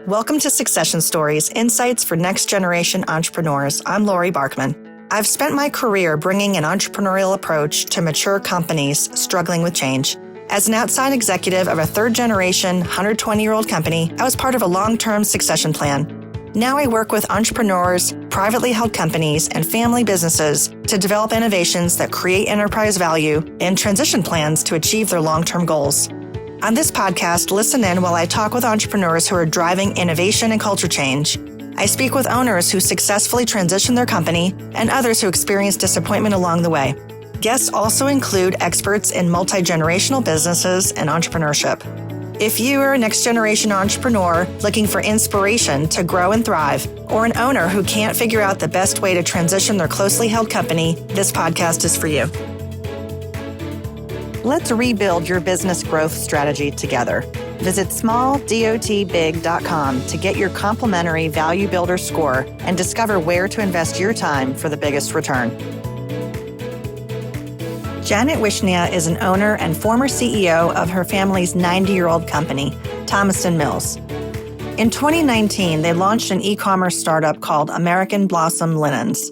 Welcome to Succession Stories, Insights for Next Generation Entrepreneurs. I'm Laurie Barkman. I've spent my career bringing an entrepreneurial approach to mature companies struggling with change. As an outside executive of a third-generation, 120-year-old company, I was part of a long-term succession plan. Now I work with entrepreneurs, privately held companies, and family businesses to develop innovations that create enterprise value and transition plans to achieve their long-term goals. On this podcast, listen in while I talk with entrepreneurs who are driving innovation and culture change. I speak with owners who successfully transition their company and others who experience disappointment along the way. Guests also include experts in multi-generational businesses and entrepreneurship. If you are a next-generation entrepreneur looking for inspiration to grow and thrive, or an owner who can't figure out the best way to transition their closely held company, this podcast is for you. Let's rebuild your business growth strategy together. Visit smalldotbig.com to get your complimentary Value Builder score and discover where to invest your time for the biggest return. Janet Wischnia is an owner and former CEO of her family's 90-year-old company, Thomaston Mills. In 2019, they launched an e-commerce startup called American Blossom Linens.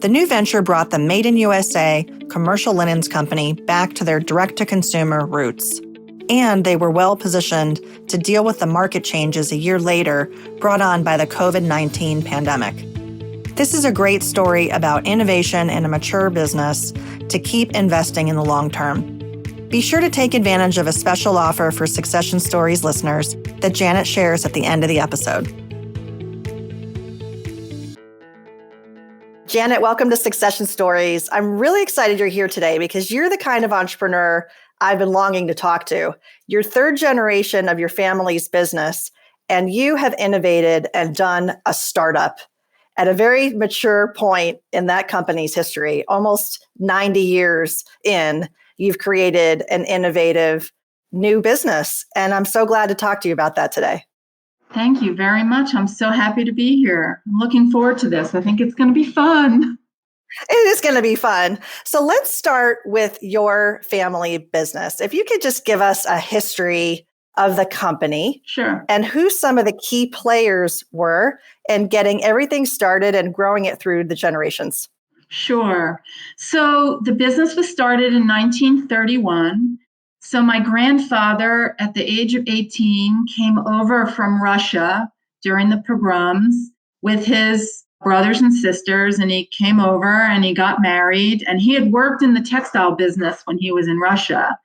The new venture brought the Made in USA commercial linens company back to their direct-to-consumer roots. And they were well-positioned to deal with the market changes a year later brought on by the COVID-19 pandemic. This is a great story about innovation in a mature business to keep investing in the long term. Be sure to take advantage of a special offer for Succession Stories listeners that Janet shares at the end of the episode. Janet, welcome to Succession Stories. I'm really excited you're here today because you're the kind of entrepreneur I've been longing to talk to. You're third generation of your family's business, and you have innovated and done a startup at a very mature point in that company's history. Almost 90 years in, you've created an innovative new business. And I'm so glad to talk to you about that today. Thank you very much. I'm so happy to be here. I'm looking forward to this. I think it's going to be fun. It is going to be fun. So let's start with your family business. If you could just give us a history of the company. Sure. And who some of the key players were in getting everything started and growing it through the generations. Sure. So the business was started in 1931. So my grandfather, at the age of 18, came over from Russia during the pogroms with his brothers and sisters, and he came over and he got married, and he had worked in the textile business when he was in Russia.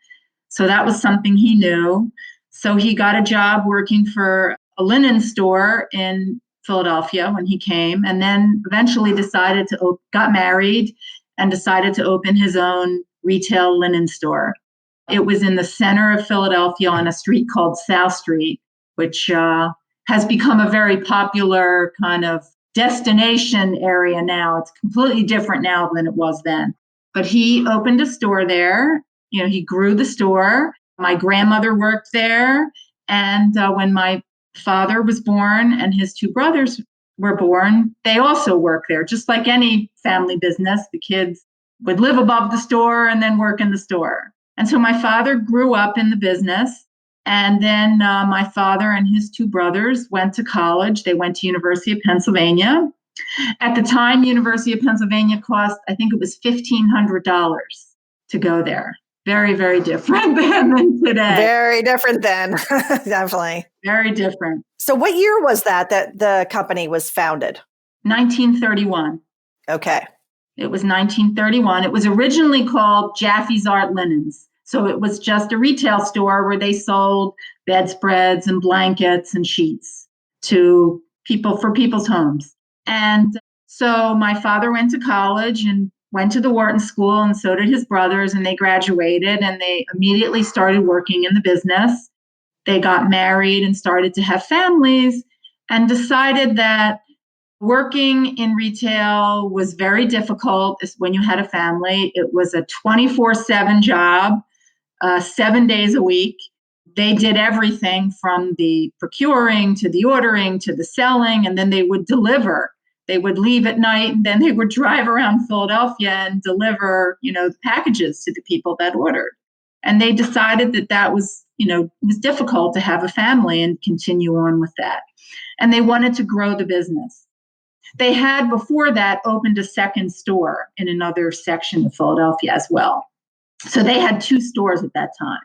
So that was something he knew. So he got a job working for a linen store in Philadelphia when he came, and then eventually got married and decided to open his own retail linen store. It was in the center of Philadelphia on a street called South Street, which has become a very popular kind of destination area now. It's completely different now than it was then. But he opened a store there. You know, he grew the store. My grandmother worked there. And when my father was born and his two brothers were born, they also worked there. Just like any family business, the kids would live above the store and then work in the store. And so my father grew up in the business. And then my father and his two brothers went to college. They went to University of Pennsylvania. At the time, University of Pennsylvania cost, I think it was $1,500 to go there. Very, very different than today. Very different then, definitely. Very different. So what year was that the company was founded? 1931. Okay. It was 1931. It was originally called Jaffe's Art Linens. So it was just a retail store where they sold bedspreads and blankets and sheets to people for people's homes. And so my father went to college and went to the Wharton School, and so did his brothers, and they graduated and they immediately started working in the business. They got married and started to have families and decided that working in retail was very difficult when you had a family. It was a 24/7 job, 7 days a week. They did everything from the procuring to the ordering to the selling, and then they would deliver. They would leave at night and then they would drive around Philadelphia and deliver, the packages to the people that ordered. And they decided that was, it was difficult to have a family and continue on with that. And they wanted to grow the business. They had before that opened a second store in another section of Philadelphia as well. So they had 2 stores at that time.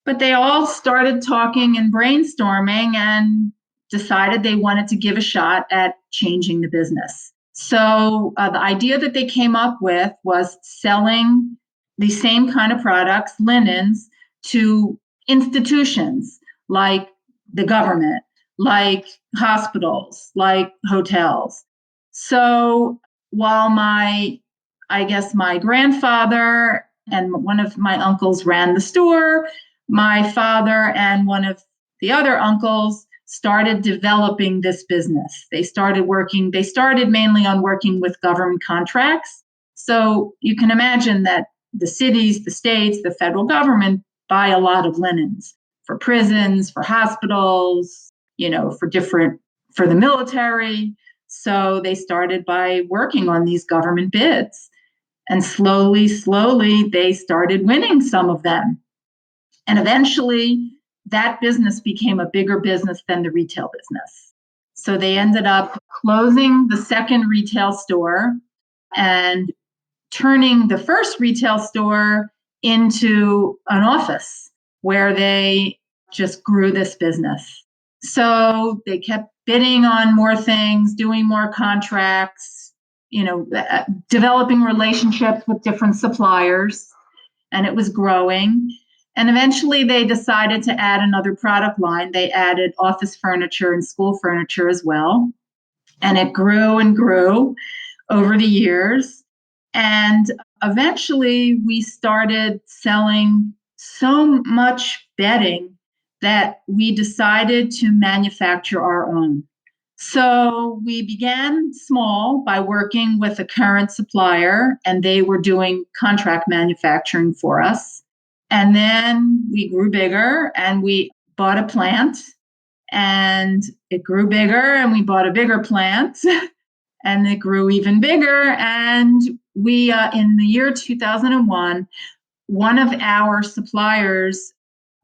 But they all started talking and brainstorming and decided they wanted to give a shot at changing the business. So the idea that they came up with was selling the same kind of products, linens, to institutions like the government, like hospitals, like hotels. So while my grandfather and one of my uncles ran the store, my father and one of the other uncles started developing this business. They started mainly on working with government contracts. So you can imagine that the cities, the states, the federal government buy a lot of linens for prisons, for hospitals, for the military. So they started by working on these government bids. And slowly, they started winning some of them. And eventually, that business became a bigger business than the retail business. So they ended up closing the second retail store and turning the first retail store into an office where they just grew this business. So they kept bidding on more things, doing more contracts, developing relationships with different suppliers, and it was growing. And eventually they decided to add another product line. They added office furniture and school furniture as well. And it grew and grew over the years. And eventually we started selling so much bedding that we decided to manufacture our own. So we began small by working with a current supplier, and they were doing contract manufacturing for us. And then we grew bigger and we bought a plant, and it grew bigger and we bought a bigger plant and it grew even bigger. And we, in the year 2001, one of our suppliers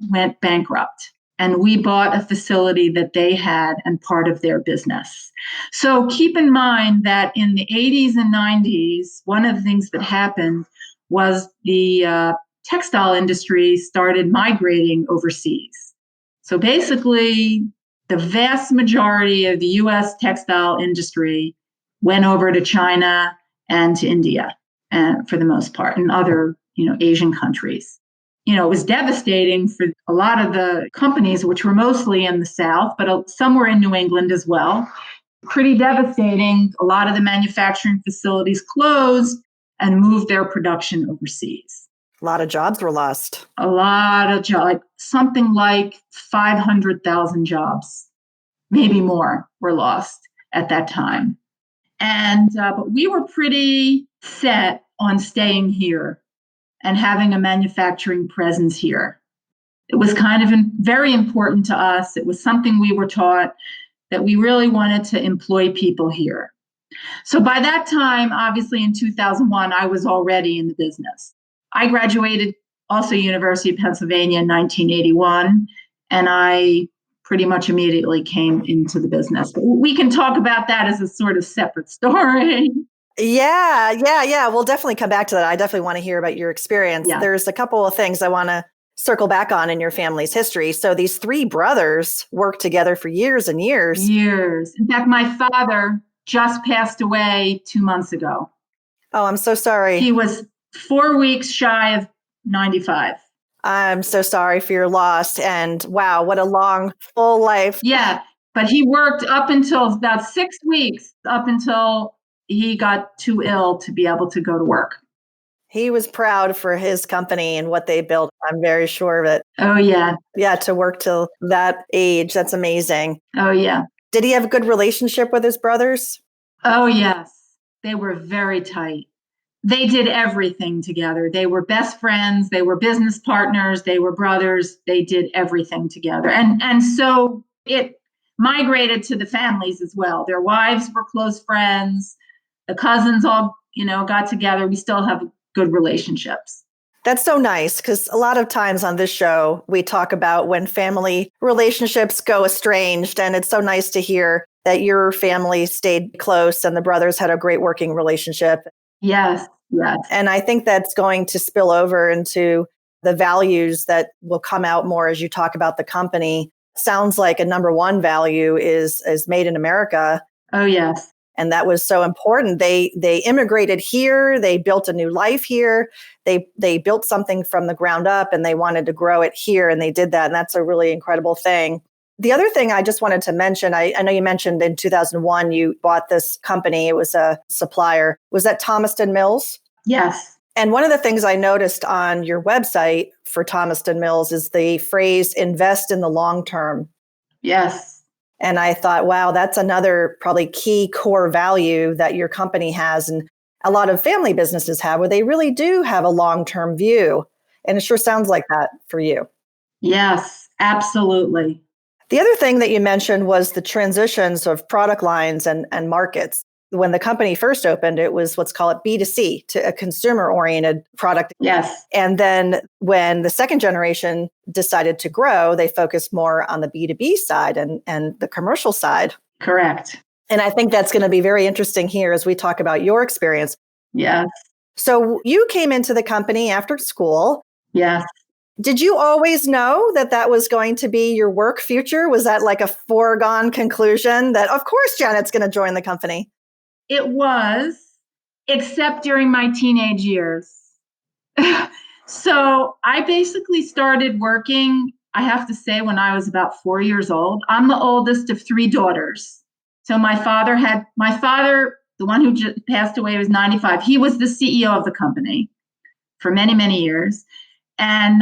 went bankrupt. And we bought a facility that they had and part of their business. So keep in mind that in the 80s and 90s, one of the things that happened was the textile industry started migrating overseas. So basically, the vast majority of the U.S. textile industry went over to China and to India, and for the most part, and other, Asian countries. It was devastating for a lot of the companies, which were mostly in the South, but some were in New England as well. Pretty devastating. A lot of the manufacturing facilities closed and moved their production overseas. A lot of jobs were lost. A lot of jobs, something like 500,000 jobs, maybe more, were lost at that time. And but we were pretty set on staying here and having a manufacturing presence here. It was kind of very important to us. It was something we were taught, that we really wanted to employ people here. So by that time, obviously in 2001, I was already in the business. I graduated also University of Pennsylvania in 1981, and I pretty much immediately came into the business. But we can talk about that as a sort of separate story. Yeah. We'll definitely come back to that. I definitely want to hear about your experience. Yeah. There's a couple of things I want to circle back on in your family's history. So these 3 brothers worked together for years and years. Years. In fact, my father just passed away 2 months ago. Oh, I'm so sorry. He was 4 weeks shy of 95. I'm so sorry for your loss. And wow, what a long, full life. Yeah, but he worked up until about 6 weeks, up until he got too ill to be able to go to work. He was proud for his company and what they built. I'm very sure of it. Oh, yeah. Yeah, to work till that age. That's amazing. Oh, yeah. Did he have a good relationship with his brothers? Oh, yes. They were very tight. They did everything together. They were best friends. They were business partners. They were brothers. They did everything together. And so it migrated to the families as well. Their wives were close friends. The cousins all, got together. We still have good relationships. That's so nice because a lot of times on this show, we talk about when family relationships go estranged. And it's so nice to hear that your family stayed close and the brothers had a great working relationship. Yes, yes. And I think that's going to spill over into the values that will come out more as you talk about the company. Sounds like a number one value is made in America. Oh, yes. And that was so important. They immigrated here. They built a new life here. They built something from the ground up and they wanted to grow it here. And they did that. And that's a really incredible thing. The other thing I just wanted to mention, I know you mentioned in 2001, you bought this company. It was a supplier. Was that Thomaston Mills? Yes. And one of the things I noticed on your website for Thomaston Mills is the phrase invest in the long term. Yes. And I thought, wow, that's another probably key core value that your company has. And a lot of family businesses have, where they really do have a long-term view. And it sure sounds like that for you. Yes, absolutely. The other thing that you mentioned was the transitions of product lines and markets. When the company first opened, it was let's call it B2C, to a consumer-oriented product. Yes. And then when the second generation decided to grow, they focused more on the B2B side and the commercial side. Correct. And I think that's going to be very interesting here as we talk about your experience. Yes. So you came into the company after school. Yes. Did you always know that that was going to be your work future? Was that like a foregone conclusion that, of course, Janet's going to join the company? It was, except during my teenage years. So I basically started working, I have to say, when I was about 4 years old. I'm the oldest of three daughters. So my father, the one who just passed away, was 95. He was the CEO of the company for many, many years. And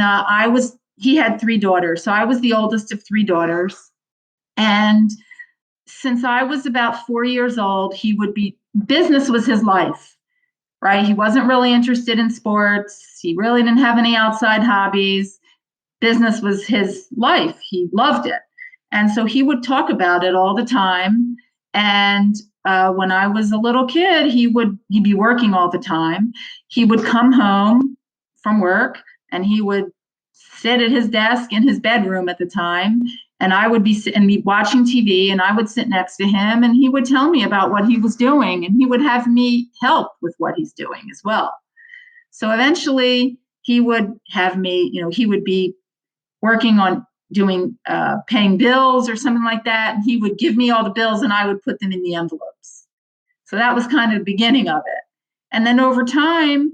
he had three daughters. So I was the oldest of three daughters. And since I was about 4 years old, business was his life, right? He wasn't really interested in sports. He really didn't have any outside hobbies. Business was his life. He loved it. And so he would talk about it all the time. And when I was a little kid, he'd be working all the time. He would come home from work and he would sit at his desk in his bedroom at the time. And I would be watching TV and I would sit next to him and he would tell me about what he was doing and he would have me help with what he's doing as well. So eventually he would have me, he would be working on doing paying bills or something like that. And he would give me all the bills and I would put them in the envelopes. So that was kind of the beginning of it. And then over time,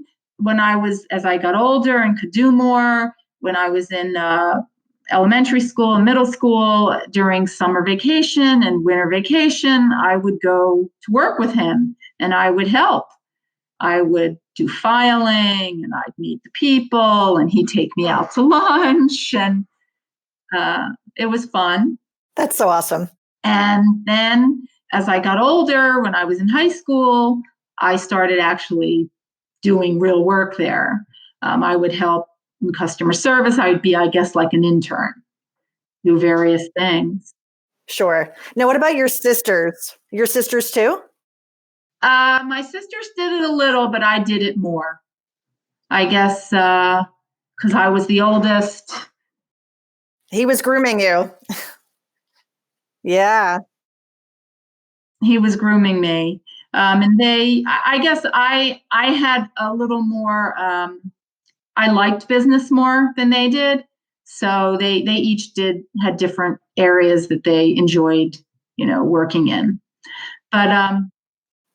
as I got older and could do more, when I was in elementary school and middle school, during summer vacation and winter vacation, I would go to work with him and I would help. I would do filing and I'd meet the people and he'd take me out to lunch and it was fun. That's so awesome. And then as I got older, when I was in high school, I started actually doing real work there. I would help in customer service. I would be, I guess, like an intern, do various things. Sure. Now, what about your sisters? Your sisters too? My sisters did it a little, but I did it more. I guess because I was the oldest. He was grooming you. Yeah. He was grooming me. And I guess I had a little more, I liked business more than they did. So they each had different areas that they enjoyed, working in. But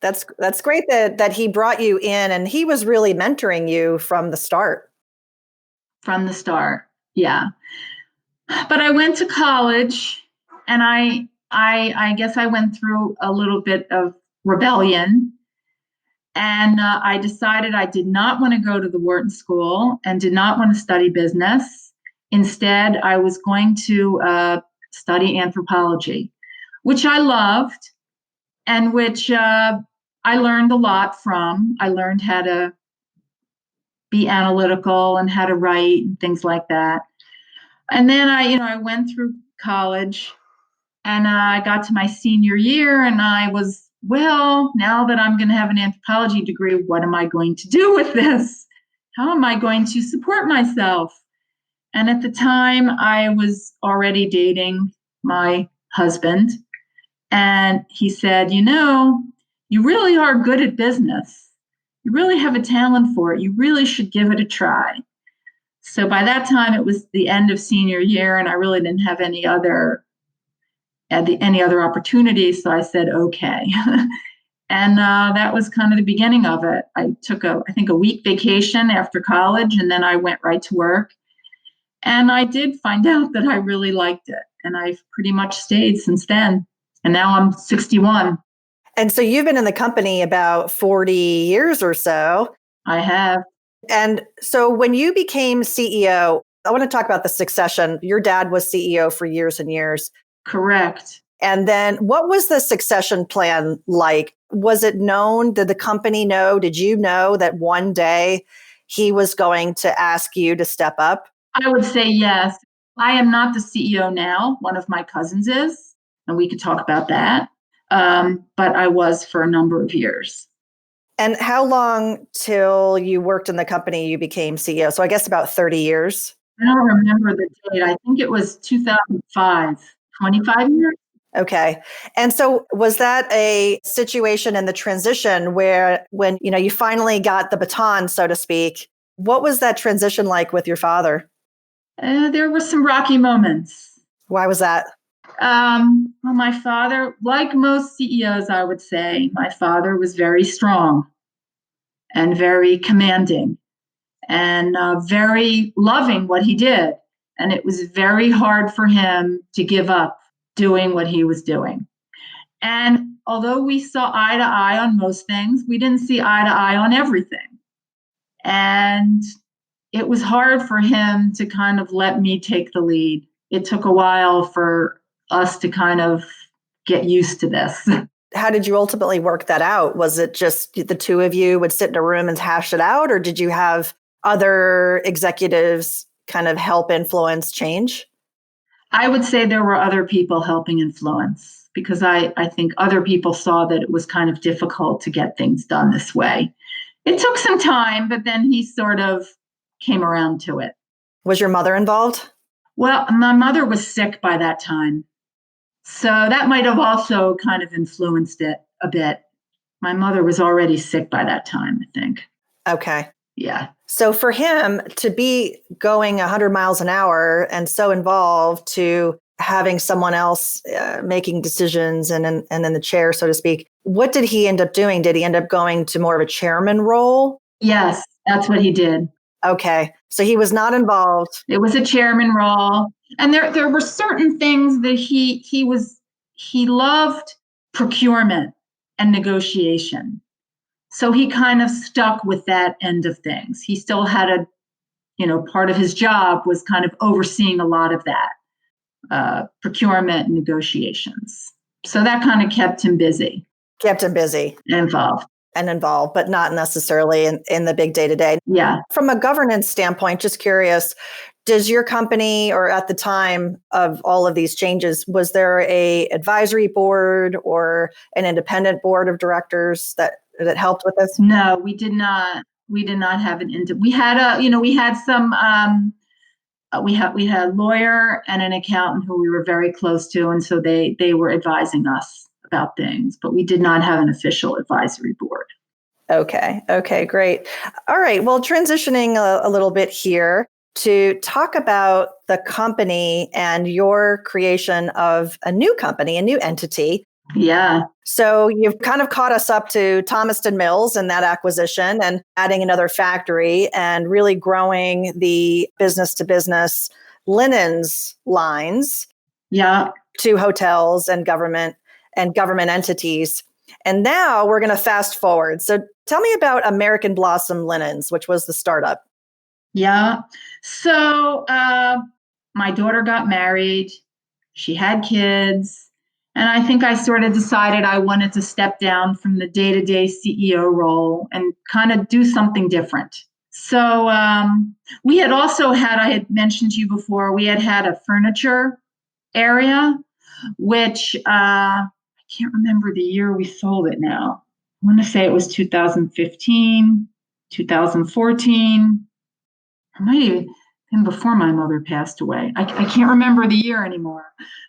that's great that he brought you in and he was really mentoring you from the start. From the start, yeah. But I went to college and I guess I went through a little bit of rebellion. And I decided I did not want to go to the Wharton School and did not want to study business. Instead, I was going to study anthropology, which I loved and which I learned a lot from. I learned how to be analytical and how to write and things like that. And then I went through college and I got to my senior year and I was, well, now that I'm going to have an anthropology degree, what am I going to do with this? how am I going to support myself? And at the time, I was already dating my husband. And he said, you really are good at business. You really have a talent for it. You really should give it a try. So by that time, it was the end of senior year, and I really didn't have any other opportunities. So I said, okay. And that was kind of the beginning of it. I took I think a week vacation after college, and then I went right to work. And I did find out that I really liked it. And I've pretty much stayed since then. And now I'm 61. And so you've been in the company about 40 years or so. I have. And so when you became CEO, I want to talk about the succession. Your dad was CEO for years and years. Correct. And then what was the succession plan like? Was it known? Did the company know? Did you know that one day he was going to ask you to step up? I would say yes. I am not the CEO now. One of my cousins is, and we could talk about that. But I was for a number of years. And how long till you worked in the company you became CEO? So I guess about 30 years. I don't remember the date. I think it was 2005, 25 years. Okay. And so was that a situation in the transition where when, you finally got the baton, so to speak, what was that transition like with your father? There were some rocky moments. Why was that? Well, my father, like most CEOs, I would say, my father was very strong and very commanding and very loving what he did. And it was very hard for him to give up doing what he was doing. And although we saw eye to eye on most things, we didn't see eye to eye on everything. And it was hard for him to kind of let me take the lead. It took a while for us to kind of get used to this. How did you ultimately work that out? Was it just the two of you would sit in a room and hash it out, or did you have other executives kind of help influence change? I would say there were other people helping influence because I think other people saw that it was kind of difficult to get things done this way. It took some time, but then he sort of came around to it. Was your mother involved? Well, my mother was sick by that time. So that might have also kind of influenced it a bit. My mother was already sick by that time, I think. Okay. Yeah. So for him to be going 100 miles an hour and so involved to having someone else making decisions and in the chair, so to speak, what did he end up doing? Did he end up going to more of a chairman role? Yes, that's what he did. Okay. So he was not involved. It was a chairman role. And there were certain things that he loved procurement and negotiation. So he kind of stuck with that end of things. He still had part of his job was kind of overseeing a lot of that procurement and negotiations. So that kind of kept him busy. Kept him busy. Involved, but not necessarily in the big day-to-day. Yeah. From a governance standpoint, just curious, does your company, or at the time of all of these changes, was there a advisory board or an independent board of directors that helped with this? No, we did not. We did not have we had we had a lawyer and an accountant who we were very close to, and so they were advising us about things, but we did not have an official advisory board. Okay, great. All right, well, transitioning a little bit here to talk about the company and your creation of a new company, a new entity. Yeah. So you've kind of caught us up to Thomaston Mills and that acquisition and adding another factory and really growing the business to business linens lines. Yeah. To hotels and government entities. And now we're going to fast forward. So tell me about American Blossom Linens, which was the startup. Yeah. So my daughter got married. She had kids. And I think I sort of decided I wanted to step down from the day-to-day CEO role and kind of do something different. So we had also I had mentioned to you before, we had a furniture area, which I can't remember the year we sold it now. I want to say it was 2015, 2014. might have been before my mother passed away. I can't remember the year anymore.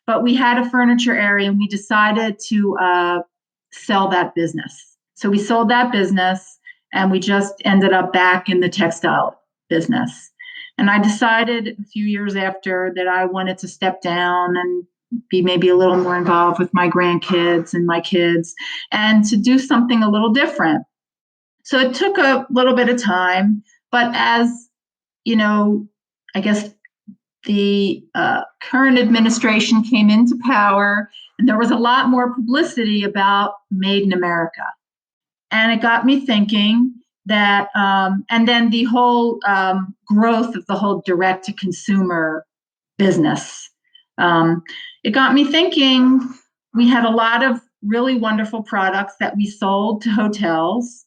But we had a furniture area and we decided to sell that business. So we sold that business and we just ended up back in the textile business. And I decided a few years after that I wanted to step down and be maybe a little more involved with my grandkids and my kids and to do something a little different. So it took a little bit of time, but as you know, I guess the current administration came into power and there was a lot more publicity about Made in America. And it got me thinking that, and then the whole growth of the whole direct to consumer business. It got me thinking we had a lot of really wonderful products that we sold to hotels.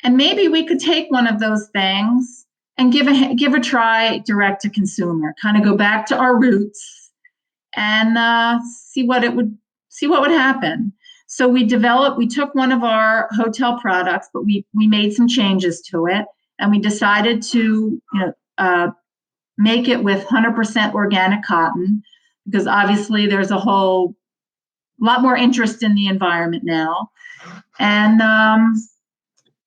And maybe we could take one of those things and give a try direct to consumer, kind of go back to our roots and see what would happen. So we took one of our hotel products, but we made some changes to it, and we decided to make it with 100% organic cotton, because obviously there's a whole lot more interest in the environment now. And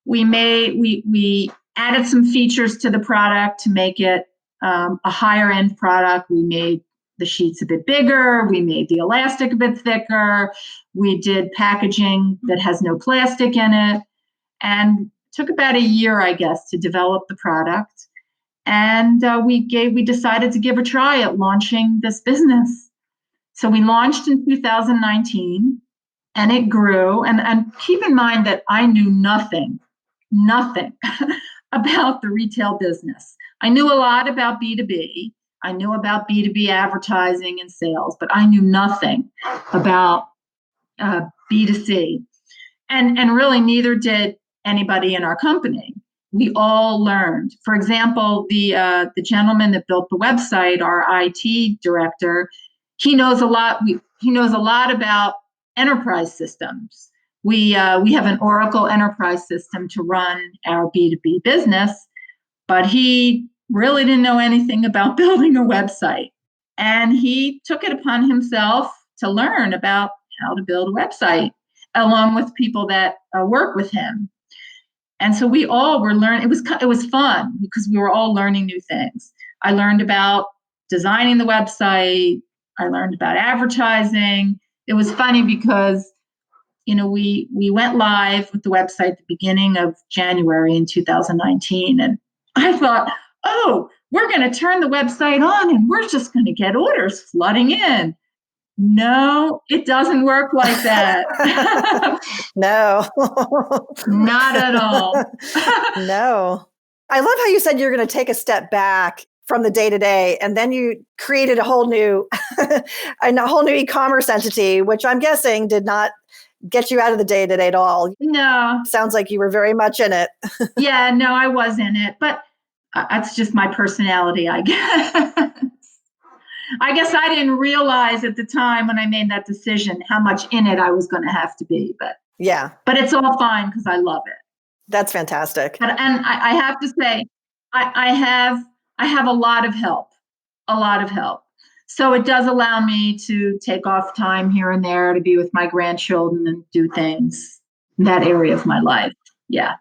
we added some features to the product to make it a higher end product. We made the sheets a bit bigger. We made the elastic a bit thicker. We did packaging that has no plastic in it. And it took about a year, I guess, to develop the product. And we decided to give a try at launching this business. So we launched in 2019 and it grew. And keep in mind that I knew nothing about the retail business. I knew a lot about B2B. I knew about B2B advertising and sales, but I knew nothing about B2C. And really neither did anybody in our company. We all learned. For example, the gentleman that built the website, our IT director, he knows a lot. He knows a lot about enterprise systems. We have an Oracle enterprise system to run our B2B business, but he really didn't know anything about building a website. And he took it upon himself to learn about how to build a website along with people that work with him. And so we all were learning. It was fun because we were all learning new things. I learned about designing the website. I learned about advertising. It was funny because we went live with the website at the beginning of January in 2019. And I thought, oh, we're going to turn the website on and we're just going to get orders flooding in. No, it doesn't work like that. No. Not at all. No. I love how you said you're going to take a step back from the day-to-day, and then you created a whole new e-commerce entity, which I'm guessing did not get you out of the day-to-day at all. No. Sounds like you were very much in it. Yeah, no, I was in it, but that's just my personality, I guess. I guess I didn't realize at the time when I made that decision how much in it I was going to have to be, but it's all fine because I love it. That's fantastic. And I have to say, I have a lot of help. So it does allow me to take off time here and there to be with my grandchildren and do things in that area of my life. Yeah.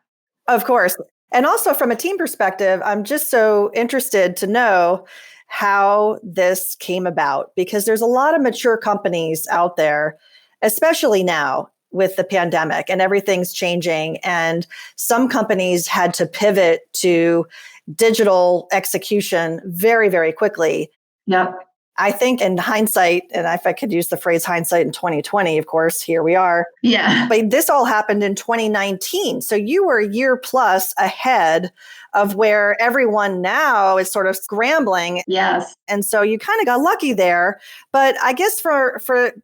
Of course. And also from a team perspective, I'm just so interested to know how this came about, because there's a lot of mature companies out there, especially now with the pandemic and everything's changing. And some companies had to pivot to digital execution very, very quickly. Yep. I think in hindsight, and if I could use the phrase hindsight in 2020, of course, here we are. Yeah. But this all happened in 2019. So you were a year plus ahead of where everyone now is sort of scrambling. Yes. And so you kind of got lucky there. But I guess for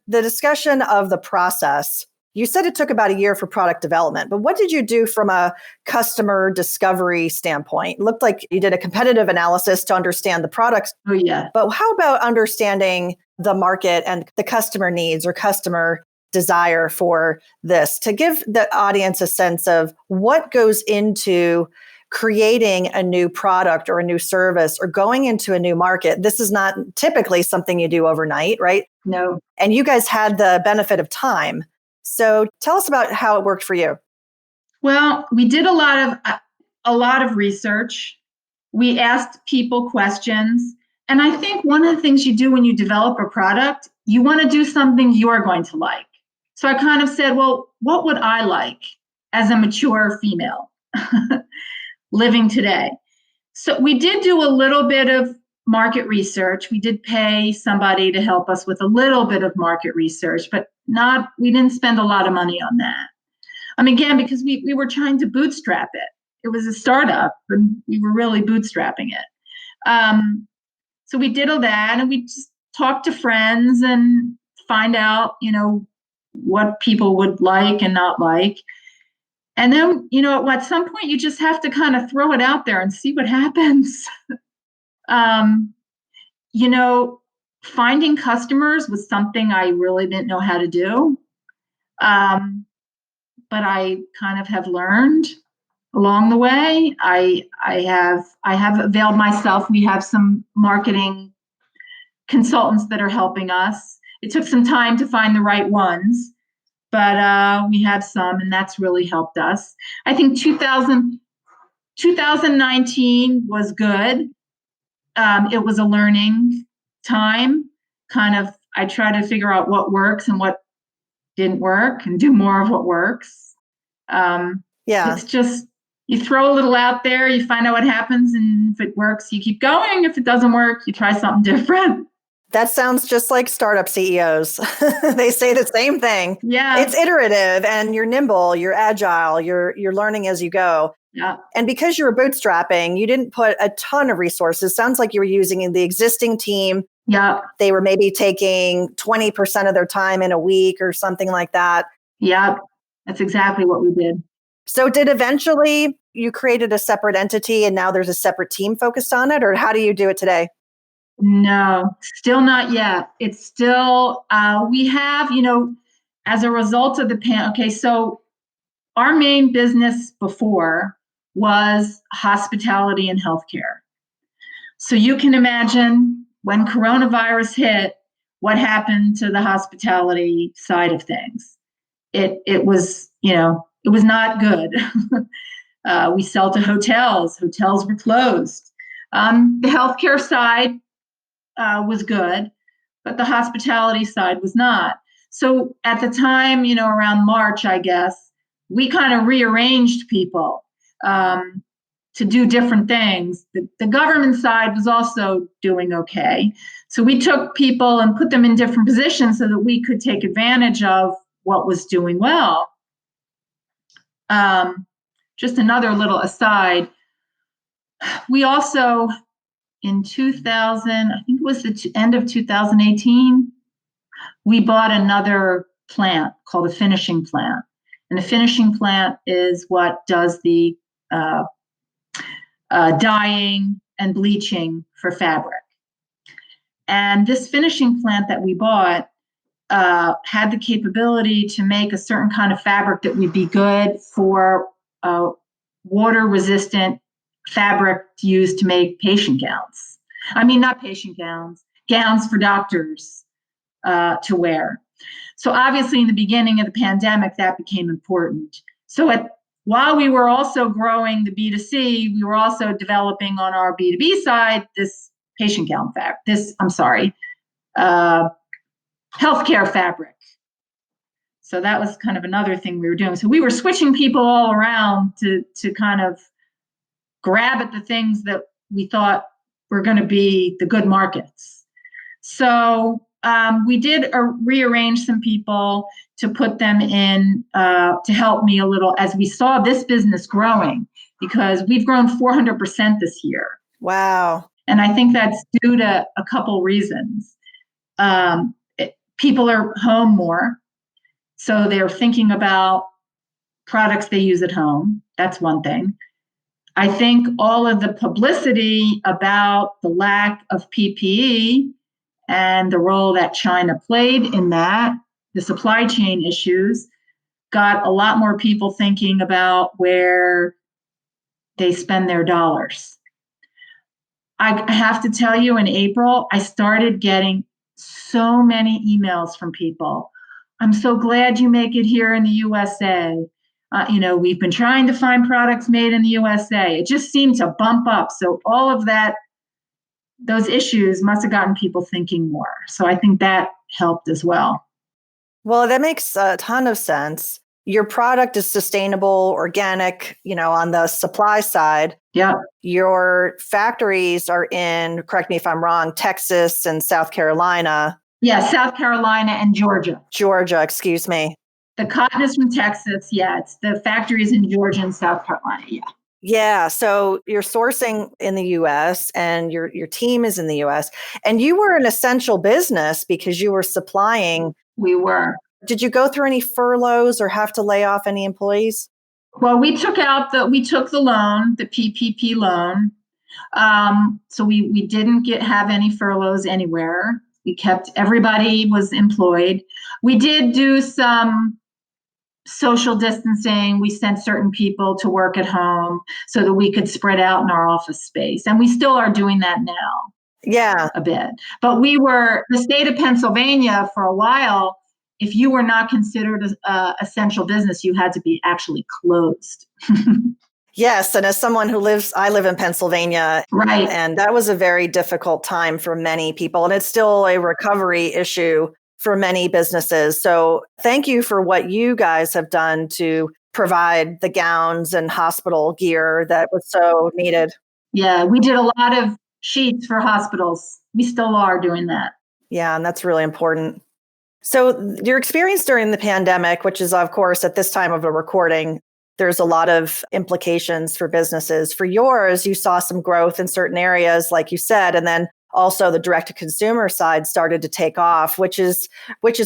the discussion of the process, you said it took about a year for product development, but what did you do from a customer discovery standpoint? It looked like you did a competitive analysis to understand the products. Oh, yeah. But how about understanding the market and the customer needs or customer desire for this, to give the audience a sense of what goes into creating a new product or a new service or going into a new market, this is not typically something you do overnight, right? No. And you guys had the benefit of time. So tell us about how it worked for you. Well, we did a lot of research. We asked people questions. And I think one of the things you do when you develop a product, you want to do something you're going to like. So I kind of said, well, what would I like as a mature female living today? So we did do a little bit of market research. We did pay somebody to help us with a little bit of market research, but we didn't spend a lot of money on that. Again, because we were trying to bootstrap it. It was a startup, and we were really bootstrapping it. So we did all that, and we just talked to friends and find out, what people would like and not like. And then, at some point, you just have to kind of throw it out there and see what happens. You know, Finding customers was something I really didn't know how to do. But I kind of have learned along the way. I have availed myself. We have some marketing consultants that are helping us. It took some time to find the right ones, but we have some, and that's really helped us. I think 2019 was good. It was a learning time. I try to figure out what works and what didn't work and do more of what works. It's just, you throw a little out there, you find out what happens, and if it works, you keep going. If it doesn't work, you try something different. That sounds just like startup CEOs. They say the same thing. Yeah. It's iterative, and you're nimble, you're agile, you're learning as you go. Yeah. And because you were bootstrapping, you didn't put a ton of resources. Sounds like you were using the existing team. Yeah. They were maybe taking 20% of their time in a week or something like that. Yeah. That's exactly what we did. So did eventually you created a separate entity and now there's a separate team focused on it? Or how do you do it today? No, still not yet. It's still, we have, as a result of okay, so our main business before was hospitality and healthcare. So you can imagine when coronavirus hit, what happened to the hospitality side of things. It was, it was not good. We sell to hotels. Hotels were closed. The healthcare side was good, but the hospitality side was not. So at the time, around March, I guess, we kind of rearranged people to do different things. The government side was also doing okay. So we took people and put them in different positions so that we could take advantage of what was doing well. Just another little aside, we also, in 2000, I think it was the end of 2018, we bought another plant called a finishing plant. And the finishing plant is what does the dyeing and bleaching for fabric. And this finishing plant that we bought had the capability to make a certain kind of fabric that would be good for water-resistant fabric used to make patient gowns. I mean, not patient gowns, gowns for doctors to wear. So obviously in the beginning of the pandemic, that became important. So while we were also growing the B2C, we were also developing on our B2B side this patient gown fabric, healthcare fabric. So that was kind of another thing we were doing. So we were switching people all around to kind of grab at the things that we thought were going to be the good markets. So we did rearrange some people to put them in to help me a little as we saw this business growing, because we've grown 400% this year. Wow. And I think that's due to a couple reasons. People are home more, so they're thinking about products they use at home. That's one thing. I think all of the publicity about the lack of PPE and the role that China played in that, the supply chain issues, got a lot more people thinking about where they spend their dollars. I have to tell you, in April, I started getting so many emails from people. I'm so glad you make it here in the USA. We've been trying to find products made in the USA. It just seemed to bump up. So all of that, those issues must have gotten people thinking more. So I think that helped as well. Well, that makes a ton of sense. Your product is sustainable, organic, on the supply side. Yeah. Your factories are in, correct me if I'm wrong, Texas and South Carolina. Yeah, South Carolina and Georgia. Georgia, excuse me. The cotton is from Texas. Yeah, it's the factories in Georgia and South Carolina. Yeah. Yeah. So you're sourcing in the US and your team is in the US. And you were an essential business because you were supplying. We were. Did you go through any furloughs or have to lay off any employees? Well, we took the loan, the PPP loan. So we didn't have any furloughs anywhere. Everybody was employed. We did do some social distancing. We sent certain people to work at home so that we could spread out in our office space. And we still are doing that now. Yeah. A bit. But the state of Pennsylvania for a while, if you were not considered an essential business, you had to be actually closed. Yes. And as someone I live in Pennsylvania. Right. And that was a very difficult time for many people. And it's still a recovery issue for many businesses. So thank you for what you guys have done to provide the gowns and hospital gear that was so needed. Yeah, we did a lot of sheets for hospitals. We still are doing that. Yeah, and that's really important. So your experience during the pandemic, which is, of course, at this time of a recording, there's a lot of implications for businesses. For yours, you saw some growth in certain areas, like you said, and then also the direct to consumer side started to take off, which is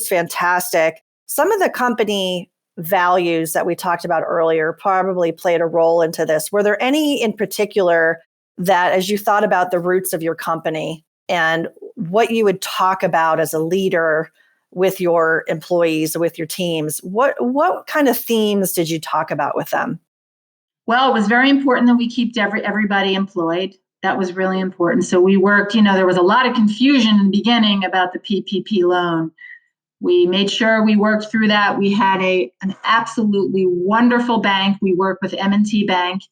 fantastic. Some of the company values that we talked about earlier probably played a role into this. Were there any in particular that, as you thought about the roots of your company and what you would talk about as a leader with your employees, with your teams, what kind of themes did you talk about with them? Well, it was very important that we keep everybody employed. That was really important. So we worked, there was a lot of confusion in the beginning about the PPP loan. We made sure we worked through that. We had an absolutely wonderful bank. We worked with M&T Bank,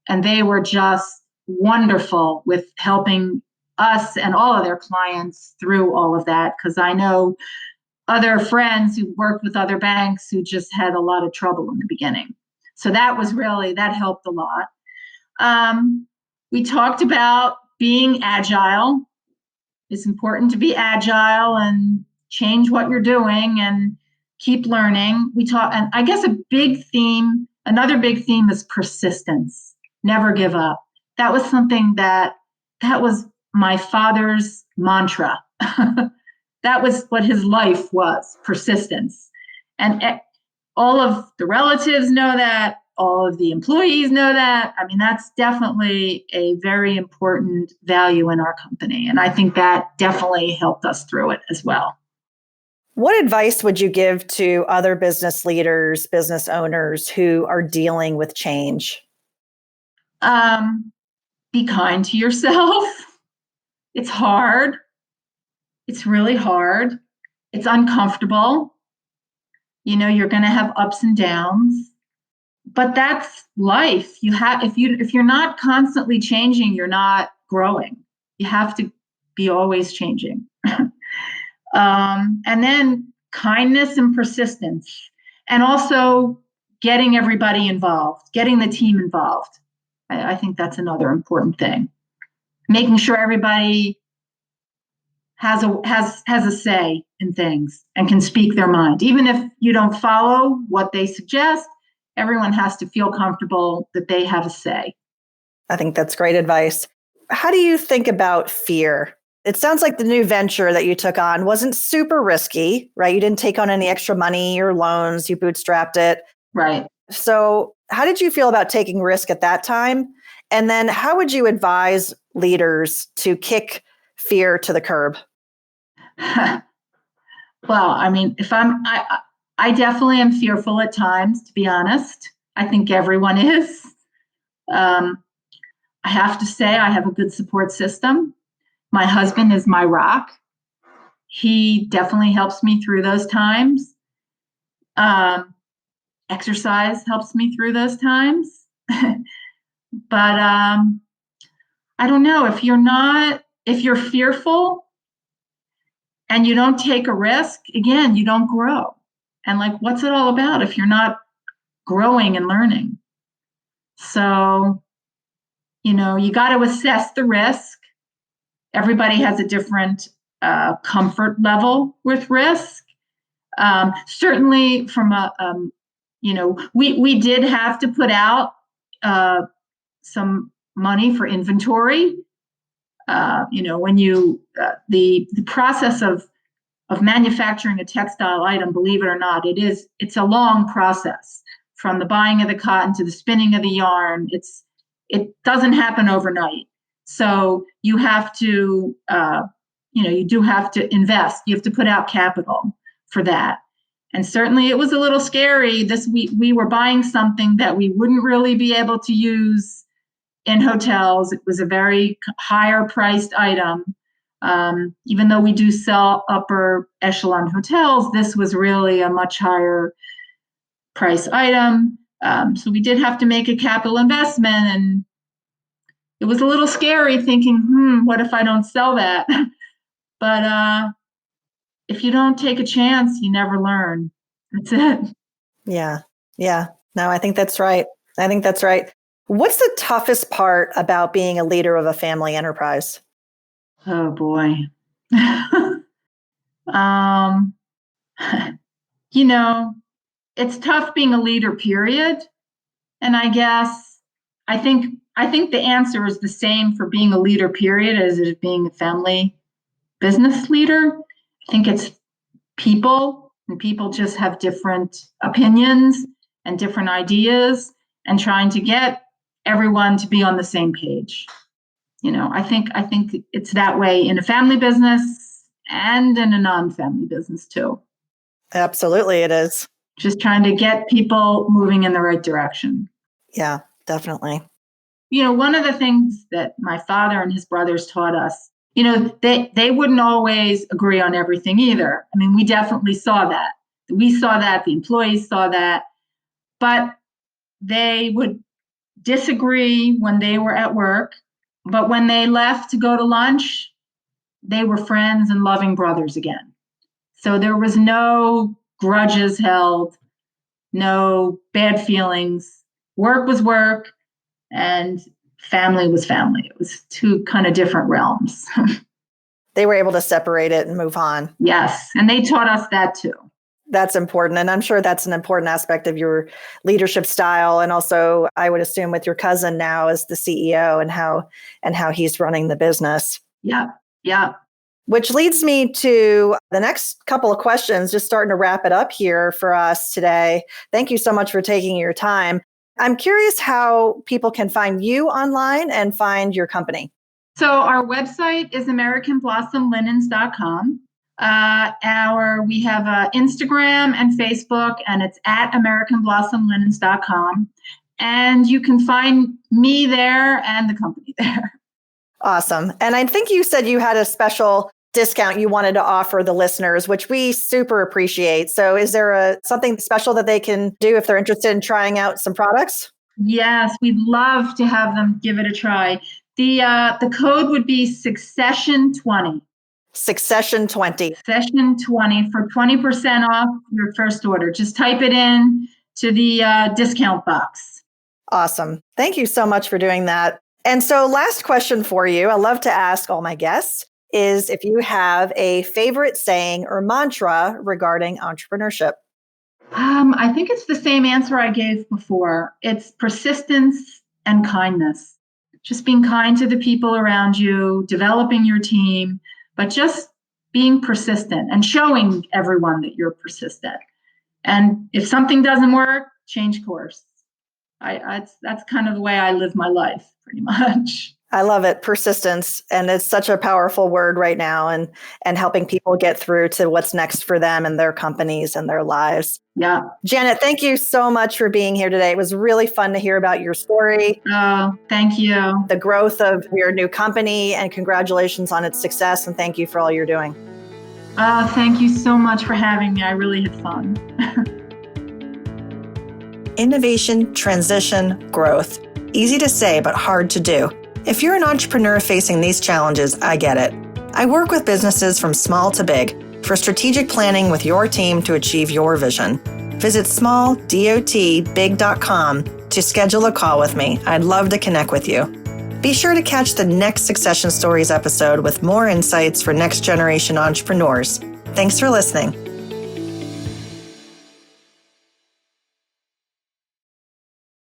and they were just wonderful with helping us and all of their clients through all of that, because I know other friends who worked with other banks who just had a lot of trouble in the beginning. So that helped a lot. We talked about being agile. It's important to be agile and change what you're doing and keep learning. And I guess another big theme is persistence. Never give up. That was something that was my father's mantra. That was what his life was, persistence. And all of the relatives know that. All of the employees know that. I mean, that's definitely a very important value in our company. And I think that definitely helped us through it as well. What advice would you give to other business leaders, business owners who are dealing with change? Be kind to yourself. It's hard. It's really hard. It's uncomfortable. You're going to have ups and downs. But that's life. If you're not constantly changing, you're not growing. You have to be always changing. And then kindness and persistence, and also getting everybody involved, getting the team involved. I think that's another important thing. Making sure everybody has a say in things and can speak their mind, even if you don't follow what they suggest. Everyone has to feel comfortable that they have a say. I think that's great advice. How do you think about fear? It sounds like the new venture that you took on wasn't super risky, right? You didn't take on any extra money or loans. You bootstrapped it. Right. So how did you feel about taking risk at that time? And then how would you advise leaders to kick fear to the curb? Well, I mean, I definitely am fearful at times, to be honest. I think everyone is. I have to say I have a good support system. My husband is my rock. He definitely helps me through those times. Exercise helps me through those times. But I don't know, if you're fearful and you don't take a risk, again, you don't grow. And like, what's it all about if you're not growing and learning? So, you got to assess the risk. Everybody has a different comfort level with risk. Certainly from we did have to put out some money for inventory. When the process of manufacturing a textile item, believe it or not, it's a long process from the buying of the cotton to the spinning of the yarn. It doesn't happen overnight. So you have to, you do have to invest. You have to put out capital for that. And certainly it was a little scary. We were buying something that we wouldn't really be able to use in hotels. It was a very higher priced item. Even though we do sell upper echelon hotels, this was really a much higher price item. So we did have to make a capital investment, and it was a little scary thinking, what if I don't sell that? But if you don't take a chance, you never learn. That's it. Yeah. Yeah. No, I think that's right. What's the toughest part about being a leader of a family enterprise? Oh boy. It's tough being a leader, period. And I think the answer is the same for being a leader, period, as it is being a family business leader. I think it's people, and people just have different opinions and different ideas, and trying to get everyone to be on the same page. I think it's that way in a family business and in a non-family business too. Absolutely, it is. Just trying to get people moving in the right direction. Yeah, definitely. One of the things that my father and his brothers taught us, they wouldn't always agree on everything either. I mean, we definitely saw that. We saw that, the employees saw that, but they would disagree when they were at work. But when they left to go to lunch, they were friends and loving brothers again. So there was no grudges held, no bad feelings. Work was work and family was family. It was two kind of different realms. They were able to separate it and move on. Yes. And they taught us that too. That's important. And I'm sure that's an important aspect of your leadership style. And also, I would assume with your cousin now as the CEO and how he's running the business. Yeah. Yeah. Which leads me to the next couple of questions, just starting to wrap it up here for us today. Thank you so much for taking your time. I'm curious how people can find you online and find your company. So our website is AmericanBlossomLinens.com. We have Instagram and Facebook, and it's at AmericanBlossomLinens.com. And you can find me there and the company there. Awesome. And I think you said you had a special discount you wanted to offer the listeners, which we super appreciate. So is there something special that they can do if they're interested in trying out some products? Yes, we'd love to have them give it a try. The code would be Succession20. Succession20. Succession20 for 20% off your first order. Just type it in to the discount box. Awesome. Thank you so much for doing that. And so last question for you, I love to ask all my guests, is if you have a favorite saying or mantra regarding entrepreneurship. I think it's the same answer I gave before. It's persistence and kindness. Just being kind to the people around you, developing your team, but just being persistent and showing everyone that you're persistent. And if something doesn't work, change course. That's kind of the way I live my life, pretty much. I love it. Persistence. And it's such a powerful word right now, and helping people get through to what's next for them and their companies and their lives. Yeah. Janet, thank you so much for being here today. It was really fun to hear about your story. Oh, thank you. The growth of your new company, and congratulations on its success. And thank you for all you're doing. Thank you so much for having me. I really had fun. Innovation, transition, growth. Easy to say, but hard to do. If you're an entrepreneur facing these challenges, I get it. I work with businesses from small to big for strategic planning with your team to achieve your vision. Visit smalldotbig.com to schedule a call with me. I'd love to connect with you. Be sure to catch the next Succession Stories episode with more insights for next generation entrepreneurs. Thanks for listening.